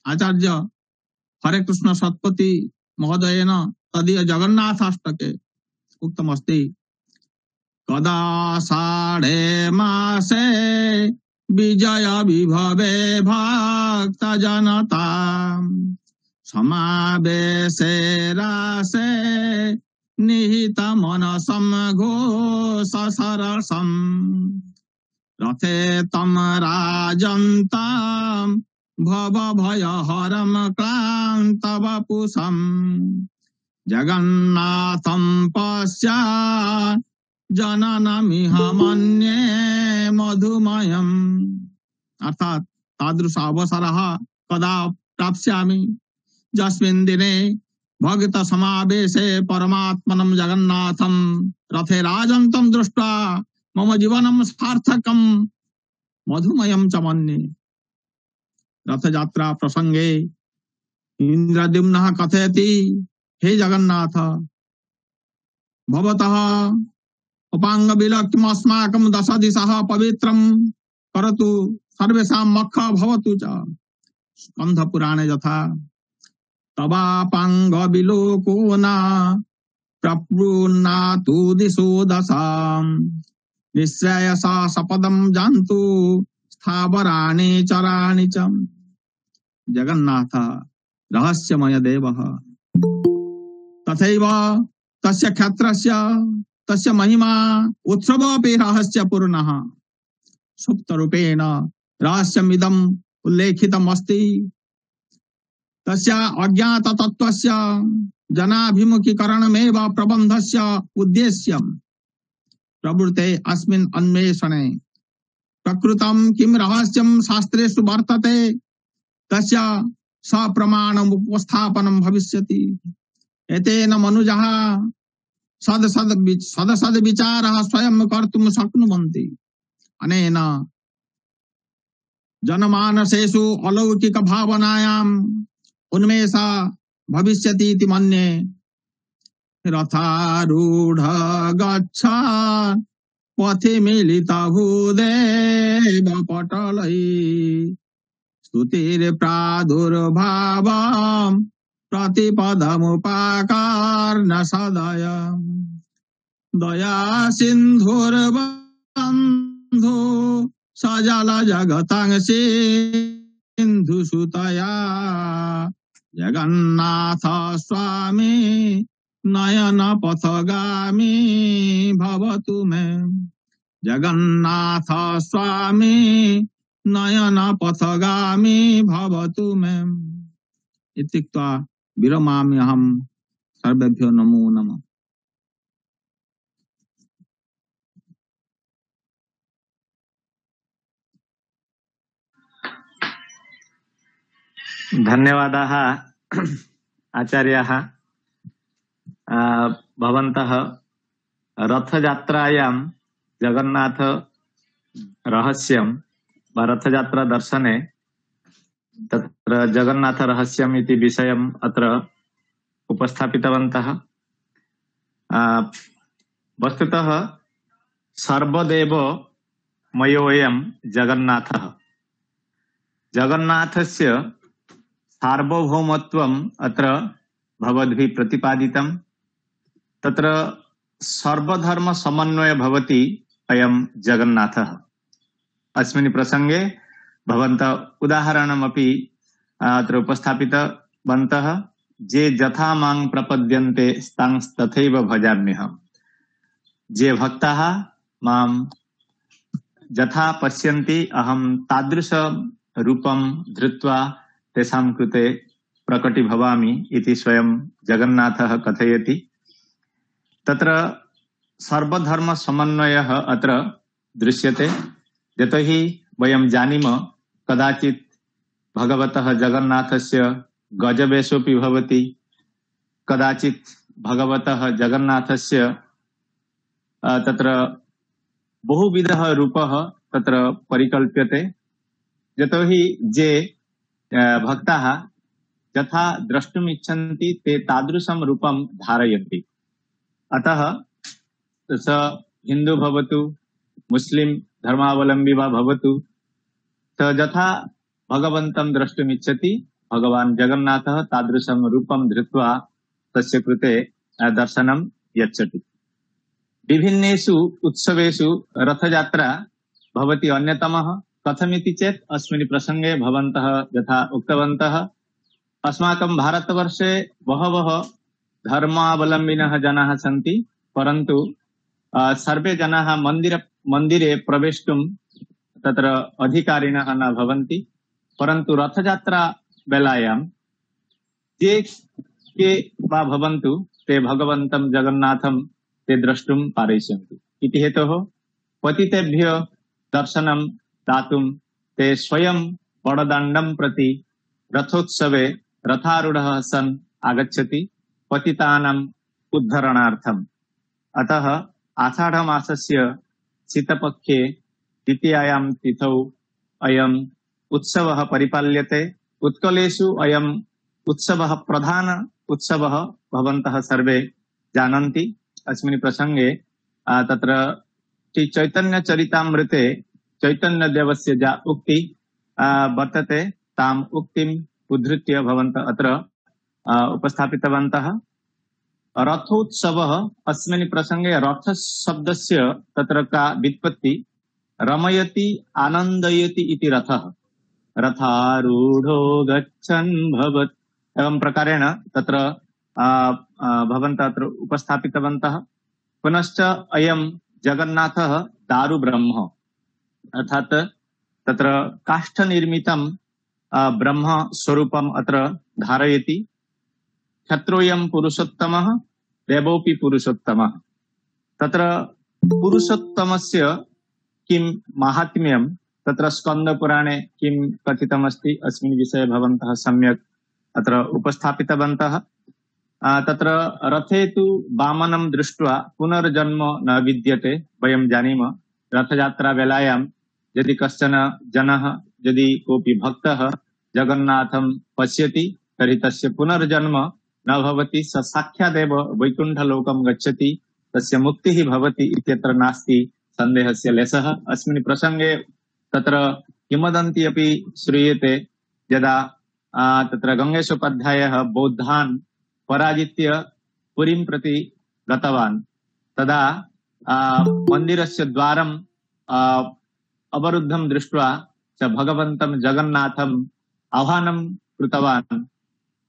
आचार्य हरे कृष्ण सत्पति महोदयेन तदीय जगन्नाथाष्टके उक्तमस्ति। कदा साढ़े मासे विजय विभवे भक्त जनता, समावेशे रासे निहित मनसं घोष सरसम्। रथे तम राजन्तं भव भय हरम क्लांत वपुषम्। जगन्नाथं पश्चात् जननमिह मन्ये मधुमयम्। अर्थात तादृश अवसरः कदा प्राप्स्यामि यस्मिन् दिने भक्त समावेशे परमात्मनं जगन्नाथं रथे राजन्तं दृष्ट्वा मम जीवनं सार्थकं मधुमयं च मन्ये। रथ यात्रा प्रसंगे इंद्रद्युम्नः कथयति, हे जगन्नाथ भवतः उपांग विलक्ष्यम् अस्माकं दश दिशः पवित्रं करतु सर्वेषां मख्खः भवतु च। स्कंध पुराणे यथा तवापांग विलोको न प्रप्रुणातु दिशो दशां, निश्रेयसा सपदं जानतु स्थावराणि चराणि च। जगन्नाथ रहस्यमय देवः, तथैव तस्य क्षत्रस्य तस्य महिमा उत्सवोऽपि रहस्यपूर्णः। सुप्तरूपेण रहस्यमिदम् उल्लेखितम् अस्ति। तस्य अज्ञात तत्त्वस्य जनाभिमुखीकरणमेव प्रबन्धस्य उद्देश्यम्। प्रवृत्ते अस्मिन् अन्वेषणे प्रकृतं किं रहस्यं शास्त्रेषु वर्तते तस्य सप्रमाणम् उपस्थापनं भविष्यति। एतेन मनुजः सद विचारः स्वयं कर्तुं शक्नुवन्ति। अनेन जनमानसेषु अलौकिक भावनायाम् उन्मेष भविष्यति इति मन्ये रथारूढ़ गच्छन् पथि मिलितभूदेव पटलैः स्तुतिर प्रादुर्भावम् प्रतिपदमुपाकर्ण्य सदय दया सिन्धुर्बन्धु सजल जगतं सिन्धुसुतया जगन्नाथ स्वामी नयन पथगामी भवतु मे जगन्नाथ स्वामी नयन पथगामी भवतु मे इत्युक्त्वा विरमामि अहं सर्वेभ्यो नमो नमः। धन्यवादाः आचार्याः। भवन्तः रथयात्रायां जगन्नाथ रहस्यं वा रथयात्रा दर्शने तत्र जगन्नाथ रहस्यम् इति विषयम् अत्र उपस्थापितवन्तः। वस्तुतः सर्वदेव मयोऽयं जगन्नाथः। जगन्नाथस्य सार्वभौमत्वम् अत्र भवद्भिः प्रतिपादितं। तत्र सर्वधर्म समन्वय भवति अयं जगन्नाथः। अस्मिन् प्रसंगे भवन्तः उदाहरणमपि अत्र उपस्थापितवन्तः। जे यथा मां प्रपद्यन्ते तांस्तथैव भजाम्यहम्। जे भक्ताः मां यथा पश्यन्ति अहं तादृशं रूपं धृत्वा तेषां कृते प्रकटीभवामि इति स्वयं जगन्नाथः कथयति। तत्र सर्वधर्म समन्वयः अत्र दृश्यते। यतोहि वयं जानीम कदाचित् भगवतः जगन्नाथस्य गजवेशोऽपि भवति, कदाचित् भगवतः जगन्नाथस्य तत्र बहुविधः रूपः तत्र परिकल्प्यते। यतोहि जे भक्ताः यथा द्रष्टुम् इच्छन्ति ते तादृशं रूपं धारयन्ति। अतः स हिन्दू भवतु मुस्लिम धर्मावलम्बी वा भवतु, स यथा भगवन्तं द्रष्टुम् इच्छति भगवान् जगन्नाथः तादृशं रूपं धृत्वा तस्य कृते दर्शनं यच्छति। विभिन्नेषु उत्सवेषु रथयात्रा भवति अन्यतमः। कथमिति चेत् अस्मिन् प्रसंगे भवन्तः यथा उक्तवन्तः, अस्माकं भारतवर्षे बहवः धर्मावलम्बिनः जनाः सन्ति, परन्तु सर्वे जनाः मन्दिरे प्रवेष्टुं तत्र अधिकारिणः न भवन्ति। परन्तु रथयात्रा वेलायां ये के वा भवन्तु ते भगवन्तं जगन्नाथं ते द्रष्टुं पारयिष्यन्ति। इति हेतोः पतितेभ्यो दर्शनं दातुं ते स्वयं बडदाण्डं प्रति रथोत्सवे रथारूढः सन् आगच्छति पतितानाम् उद्धरणार्थम्। अतः आषाढमासस्य शीतपक्षे द्वितीयायां तिथौ अयम् उत्सवः परिपाल्यते। उत्कलेषु अयम् उत्सवः प्रधान उत्सवः भवन्तः सर्वे जानन्ति। अस्मिन् प्रसंगे तत्र श्री चैतन्य चरितामृते चैतन्यदेवस्य या उक्ति वर्तते ताम् उक्तिम् उद्धृत्य भवन्तः अत्र उपस्थापितवन्तः। रथोत्सवः अस्मिन् प्रसंगे रथ शब्दस्य तत्र का व्युत्पत्ति रमयति आनन्दयति इति रथः रथारूढो गच्छन् भवत् एवं प्रकारेण तत्र भवन्तः अत्र उपस्थापितवन्तः। पुनश्च अयं जगन्नाथः दारुब्रह्म अर्थात् तत्र काष्ठनिर्मितं ब्रह्म स्वरूपम् अत्र धारयति। क्षत्रोऽयं पुरुषोत्तमः देवोऽपि पुरुषोत्तमः। तत्र पुरुषोत्तमस्य किं माहात्म्यं तत्र स्कन्दपुराणे किं कथितमस्ति अस्मिन् विषये भवन्तः सम्यक् अत्र उपस्थापितवन्तः। तत्र रथे तु वामनं दृष्ट्वा पुनर्जन्म न विद्यते। वयं जानीम रथयात्रा वेलायां यदि कश्चन जनः यदि कोऽपि भक्तः जगन्नाथं पश्यति तर्हि तस्य पुनर्जन्म न भवति स साक्षादेव वैकुण्ठलोकं गच्छति तस्य मुक्तिः भवति इत्यत्र नास्ति सन्देहस्य लेशः। अस्मिन् प्रसंगे तत्र किंवदन्ती अपि श्रूयते यदा तत्र गङ्गेशोपाध्यायः बौद्धान् पराजित्य पुरीं प्रति गतवान् तदा मन्दिरस्य द्वारम् अवरुद्धं दृष्ट्वा च भगवन्तं जगन्नाथम् आह्वानं कृतवान्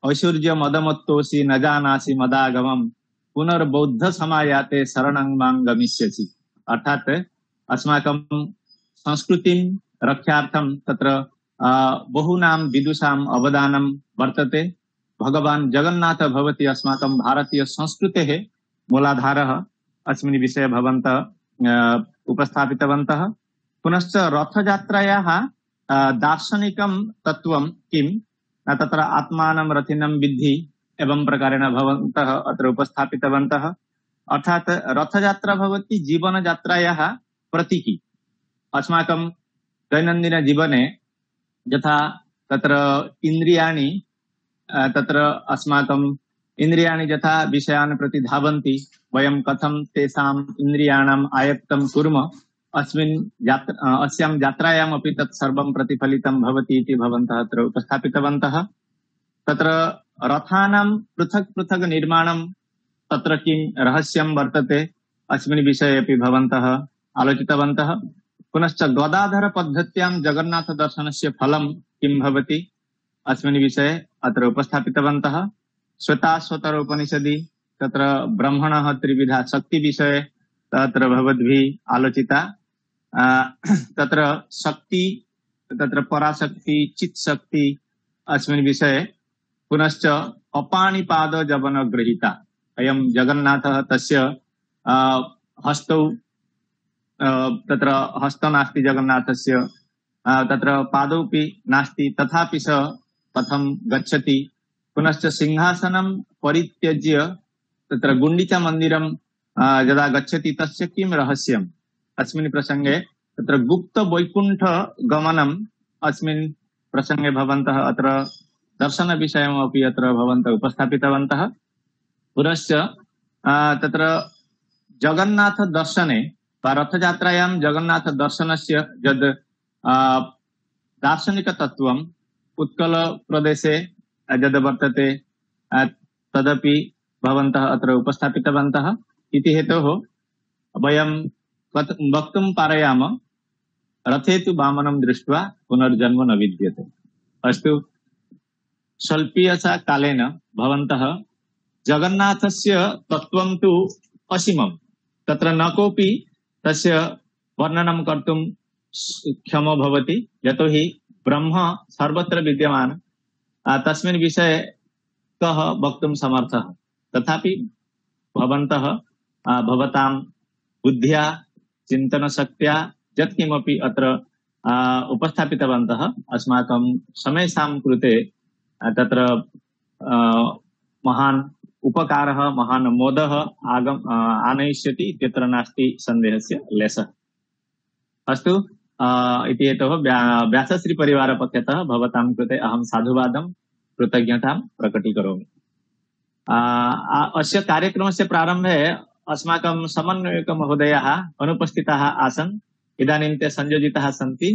ऐश्वर्य मदमत्तोषि न जानासि मदागमम् पुनर्बौद्ध समायाते शरणं मां गमिष्यसि। अर्थात अस्माकं संस्कृतिं रक्षार्थं तत्र बहूनां विदुषाम् अवदानं वर्तते। भगवान् जगन्नाथ भवति अस्माकं भारतीय संस्कृतेः मूलाधारः। अस्मिन् विषये भवन्तः उपस्थापितवन्तः। पुनश्च रथयात्रायाः दार्शनिकं तत्त्वं किं तत्र आत्मानं रथिनं विद्धि एवं प्रकारेण भवन्तः अत्र उपस्थापितवन्तः। अर्थात् रथयात्रा भवति जीवनयात्रायाः प्रतीकी। अस्माकं दैनन्दिन जीवने यथा तत्र इन्द्रियाणि तत्र अस्माकम् इन्द्रियाणि यथा विषयान् प्रति धावन्ति वयं कथं तेषाम् इन्द्रियाणाम् आयत्तं कुर्मः अस्यां यात्रायाम् अपि तत् सर्वं प्रतिफलितं भवति इति भवन्तः अत्र उपस्थापितवन्तः। तत्र रथानां पृथक् पृथक् निर्माणं तत्र किं रहस्यं वर्तते अस्मिन् विषये अपि भवन्तः आलोचितवन्तः। पुनश्च गदाधर पद्धत्यां जगन्नाथ दर्शनस्य फलं किं भवति अस्मिन् विषये अत्र उपस्थापितवन्तः। श्वेताश्वतर उपनिषदि तत्र ब्रह्मणः त्रिविधा शक्ति विषये तत्र भवद्भिः आलोचिता। तत्र शक्ति तत्र पराशक्ति चित् शक्ति अस्मिन् विषये। पुनश्च अपाणिपाद जवन गृहीता अयं जगन्नाथः तस्य हस्तौ तत्र हस्त नास्ति जगन्नाथस्य तत्र पादौपि नास्ति तथापि स कथं गच्छति। पुनश्च सिंहासनं परित्यज्य तत्र गुण्डिचा मन्दिरं यदा गच्छति तस्य किं रहस्यम् अस्मिन् प्रसंगे तत्र गुप्त वैकुण्ठ गमनम् अस्मिन् प्रसंगे भवन्तः अत्र दर्शन विषयमपि अत्र भवन्तः उपस्थापितवन्तः। पुनश्च तत्र जगन्नाथ दर्शने रथयात्रायां जगन्नाथ दर्शनस्य यद् दार्शनिक तत्त्वम् उत्कल प्रदेशे यद् वर्तते तदपि भवन्तः अत्र उपस्थापितवन्तः। इति हेतोः वयं वक्तुं पारयाम रथे तु वामनं दृष्ट्वा पुनर्जन्म न विद्यते। अस्तु स्वल्पीयसा कालेन भवन्तः जगन्नाथस्य तत्त्वं तु असीमं तत्र न कोऽपि तस्य वर्णनं कर्तुं क्षमो भवति यतोहि ब्रह्म सर्वत्र विद्यमान तस्मिन् विषये कः वक्तुं समर्थः। तथापि भवन्तः भवतां बुद्ध्या चिन्तनशक्त्या यत्किमपि अत्र उपस्थापितवन्तः अस्माकं समेषां कृते तत्र महान् उपकारः महान् मोदः आनयिष्यति इत्यत्र नास्ति सन्देहस्य लेशः। अस्तु इति हेतोः व्यासश्री परिवार पक्षतः भवतां कृते अहं साधुवादं कृतज्ञतां प्रकटीकरोमि। अस्य कार्यक्रमस्य प्रारम्भे अस्माकं समन्वयक महोदयाः अनुपस्थिताः आसन्। इदानीं ते संयोजिताः सन्ति।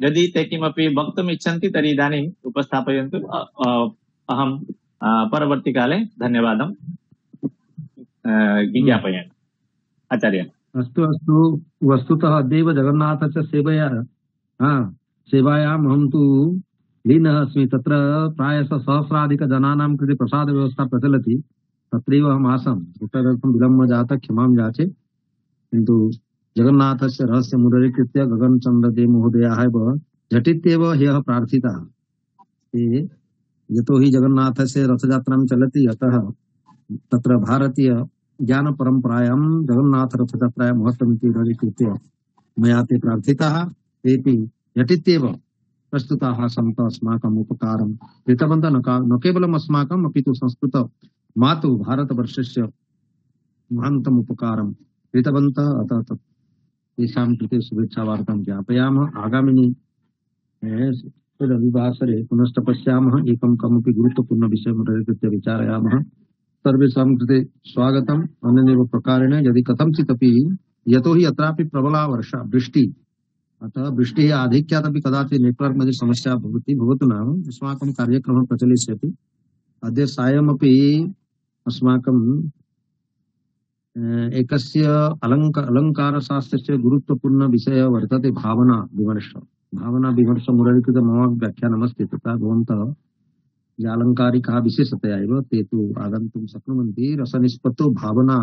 यदि ते किमपि वक्तुम् इच्छन्ति तर्हि इदानीम् उपस्थापयन्तु। अहं परवर्तीकाले धन्यवादं ज्ञापयामि। आचार्य। अस्तु अस्तु वस्तुतः अद्यैव जगन्नाथस्य सेवायाम् अहं तु लीनः अस्मि। तत्र प्रायशः सहस्राधिकजनानां कृते प्रसादव्यवस्था प्रचलति तत्रैव अहम् आसम्। तदर्थं विलम्बः जातः क्षमां याचे। किन्तु जगन्नाथस्य रहस्यम् उदरीकृत्य गगनचन्द्रदेव महोदयाः एव झटित्येव ह्यः प्रार्थिताः। यतोहि जगन्नाथस्य रथयात्रां चलति अतः तत्र भारतीय ज्ञान परंपरायां जगन्नाथ रथयात्रायां महत्त्वमिति उदरीकृत्य मया ते प्रार्थिताः। तेपि झटित्येव प्रस्तुताः सन्तः अस्माकम् उपकारं कृतवन्तः। न केवलम् अस्माकम् अपि तु संस्कृत मातु भारतवर्षस्य महान्तम् उपकारं कृतवन्तः। अतः तेषां कृते शुभेच्छावार्तां ज्ञापयामः। आगामिनि अस्मिन् रविवासरे पुनश्च पश्यामः एकं कमपि गुरुत्वपूर्ण विषयमधिकृत्य विचारयामः। सर्वेषां कृते स्वागतम्। अनेनैव प्रकारेण यदि कथञ्चिदपि यतोहि अत्रापि प्रबला वर्षा वृष्टि, अतः वृष्टिः आधिक्यादपि कदाचित् नेट्वर्क् मध्ये समस्या भवतु नाम अस्माकं कार्यक्रमः प्रचलिष्यति। अद्य सायमपि अस्माकं एकस्य अलङ्कारशास्त्रस्य गुरुत्वपूर्ण विषयः वर्तते भावना विमर्श मुरलीकृत मम व्याख्यानमस्ति। तथा भवन्तः ये अलङ्कारिकाः विशेषतया एव ते तु आगन्तुं शक्नुवन्ति। रसनिष्पत्तौ भावना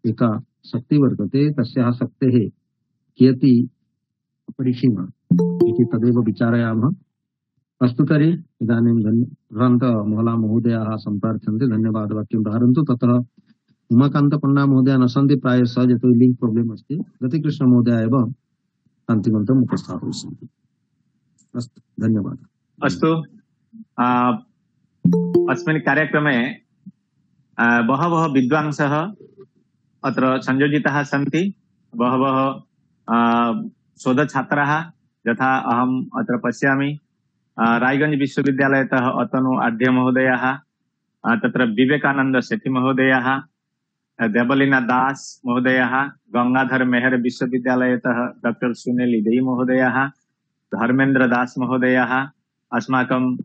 एका शक्तिः वर्तते, तस्याः शक्तेः कियती अपरिसीमा इति तदेव विचारयामः। अस्तु तर्हि इदानीं भ्रान्तमहला महोदयाः सम्प्रार्थ्यन्ते। धन्यवाद वाक्यं धारयन्तु। ततः उमाकान्त पण्डा महोदय न सन्ति प्रायशः, यतो लिङ्क् प्रोब्लेम् अस्ति। गतिकृष्ण महोदय एव शान्तिमन्त्रम् उपस्थापयिष्यन्ति। अस्तु, धन्यवादः। अस्तु, अस्मिन् कार्यक्रमे बहवः विद्वांसः अत्र संयोजिताः सन्ति। बहवः शोधछात्राः, यथा अहम् अत्र पश्यामि रायगंज विश्वविद्यालयतः अतनु आढ्य महोदयः, तत्र विवेकानंद सेठी महोदयः, देवलीना दास महोदयः, गंगाधर मेहर विश्वविद्यालयतः डॉक्टर सुनील इदई महोदयः, धर्मेन्द्र दास महोदयः, अस्माकं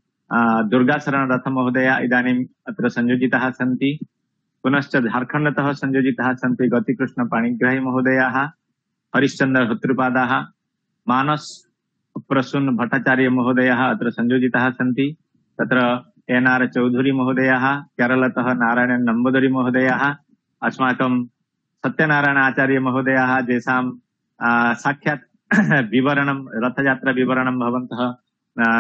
दुर्गाशरण रथ महोदय इदानीम् अत्र संयोजिताः सन्ति। पुनश्च झारखण्डतः संयोजिताः सन्ति गतिकृष्ण पाणिग्राही महोदयः, हरिश्चंद्र हत्रुपादाः, मानस प्रसून भट्टाचार्य महोदयः अत्र संयोजिताः सन्ति। तत्र एन.आर. चौधरी महोदयः, केरलतः नारायण नम्बूदरी महोदयः, अस्माकं सत्यनारायण आचार्य महोदयः, येषां साक्षात् विवरणं रथयात्रा विवरणं भवन्तः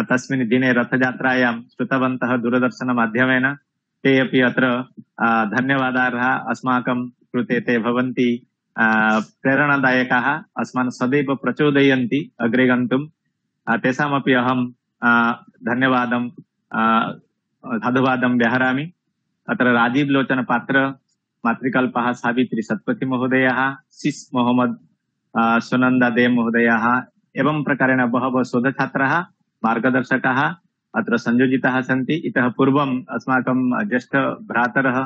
तस्मिन् दिने रथयात्रायां श्रुतवन्तः दूरदर्शनमाध्यमेन। ते अपि अत्र धन्यवादार्हः। अस्माकं कृते ते भवन्ति प्रेरणादायकाः, अस्मान् सदैव प्रचोदयन्ति अग्रे गन्तुं। तेषामपि अहं धन्यवादं साधुवादं व्याहरामि। अत्र राजीव लोचन पात्र, मातृकल्पः सावित्री सत्पथी महोदयः, शिश मोहम्मद सुनंदा देव महोदयः, एवं प्रकारेण बहवः शोधछात्राः मार्गदर्शकाः अत्र संयोजिताः सन्ति। इतः पूर्वम् अस्माकं ज्येष्ठ भ्रातरः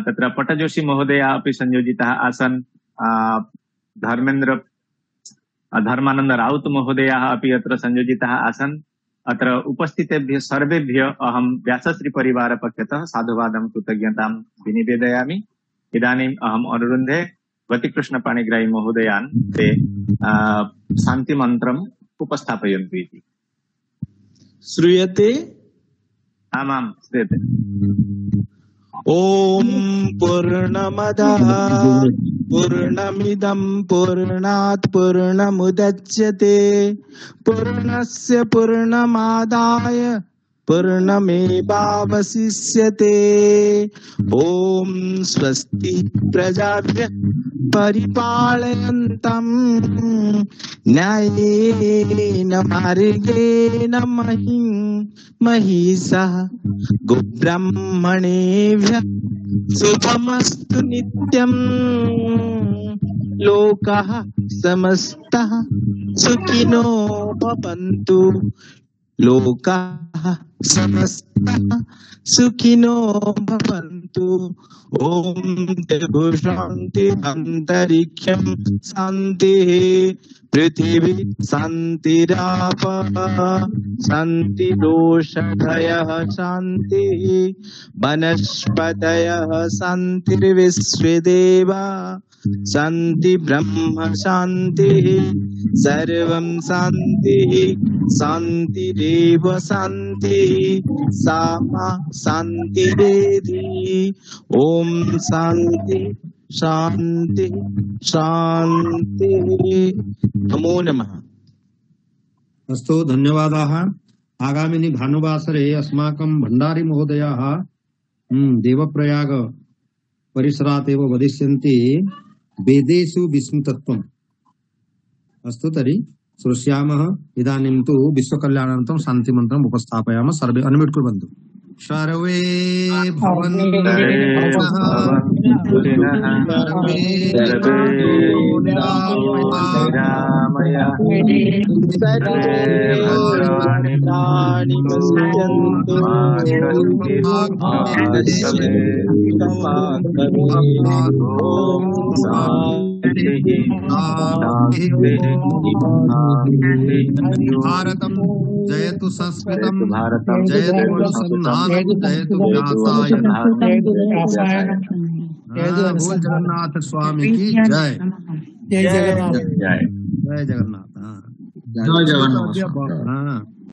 तत्र पट्टजोशी महोदयः अपि संयोजिताः आसन्। धर्मानंद राउत महोदयः अपि अत्र संयोजिताः आसन्। अत्र उपस्थितेभ्यः सर्वेभ्यः अहं व्यासश्री परिवार पक्षतः साधुवादं कृतज्ञतां विनिवेदयामि। इदानीम् अहम् अनुरुन्धे गतिकृष्ण पाणिग्राही महोदयान् ते शान्तिमन्त्रम् उपस्थापयन्तु इति। श्रूयते? आमां श्रूयते। ओम पूर्णमदः पूर्णमिदं पूर्णात् पूर्णमुदच्यते पूर्णस्य पूर्णमादाय पूर्णमेवावशिष्यते। ओम स्वस्ति प्रजाभ्यः परिपालयन्तं न्यायेन मार्गेण महिषः गोब्राह्मणेभ्यः शुभमस्तु नित्यम्। लोकाः समस्तः सुखिनो भवन्तु। लोकाः समस्तः सुखिनो भवन्तु। ओम देवो शांति अंतरिक्षं शांतिः पृथिवी शांतिराप शांतिरोषधयः शांतिः वनस्पतयः शांतिर्विश्वे देवा शांति ब्रह्म शांतिः सर्वं शांतिः शांतिरेव शांतिः सामा शांतिरेधि। ओम शांति शांति शांति। नमो नमः। अस्तु, धन्यवादाः। आगामिनि भानुवासरे अस्माकं भण्डारी महोदयाः देवप्रयाग परिसरात् एव वदिष्यन्ति वेदेषु विस्मृतत्वम्। अस्तु तर्हि श्रोष्यामः। इदानीं तु विश्वकल्याणार्थं शान्तिमन्त्रम् उपस्थापयामः। सर्वे अनम्यूट् कुर्वन्तु। सर्वे भवन्तु सुखिनः सर्वे सर्वे निरामयाः सर्वे भद्राणि पश्यन्तु मा कश्चित् ॐ शान्तिः भारतं जयतु संस्कृतं भारतं जयतु अनुसन्धानं जयतु व्यासायनं बोल जगन्नाथ स्वामी की जय। जय जय जगन्नाथ। जय जगन्नाथ। हाँ